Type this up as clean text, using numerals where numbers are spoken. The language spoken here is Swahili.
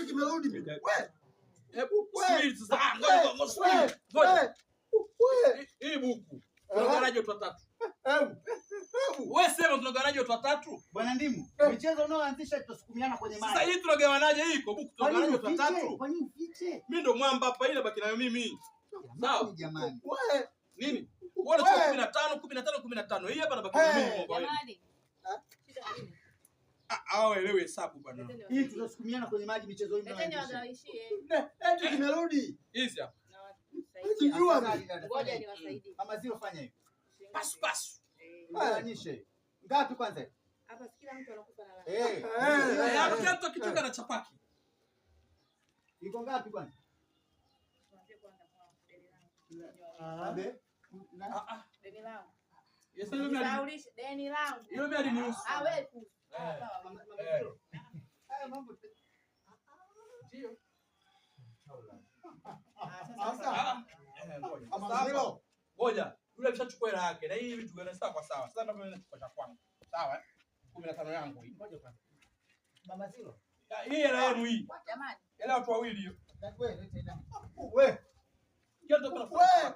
Eti kimerudi. Wewe. Hebu subiri sasa. Ngoja. Ngoja. Hii buku. Tunagawanaje watu watatu? Wewe sema tunagawanaje watu watatu? Bwana Ndimu, michezo unaoanzisha tutasukumiana kwenye maji. Sasa hii tunagawanaje hii kwa buku tunagawanaje watu watatu? Kwa nini ufiche? Mimi ndo mwamba hapa, ile baki nayo mimi. Sawa? Jamani. Wewe nini? Wewe unachukua 15. Hii hapa nabaki na mimi Mungu. Jamani. Shida nini? Elewe hesabu bwana. Hii tutasukumiana kwenye maji michezo hii mnayoanzisha. Eti kimerudi. Hizi hapa. Ngoja niwasaidie. Mama Zio fanya hivi. Pasu. Maanishe. Ngapi kwanza? Hapa kila mtu anakupa na lake. Hapo kila mtu akichoka na chapaki. Iko ngapi kwanza? Tuanze kwanza kwa deni langu. Deni langu. Yesu ndio mimi. Deni langu. Hiyo mimi alinihusu. Wewe tu. Sawa, Mama Zio. Haya mambo. Ndio. Sasa. Mama Zio. Ngoja. Yule ameshachukua hela yake na hii vitu gani sawa kwa sawa. Sasa ndio mimi nachukua cha kwangu. Sawa? 15 yangu hii. Ngoja kwanza. Mama Zio. Hii hela yenu hii. Jamani. Hela watu wawili hiyo. Wewe. Kila mtu anafanya.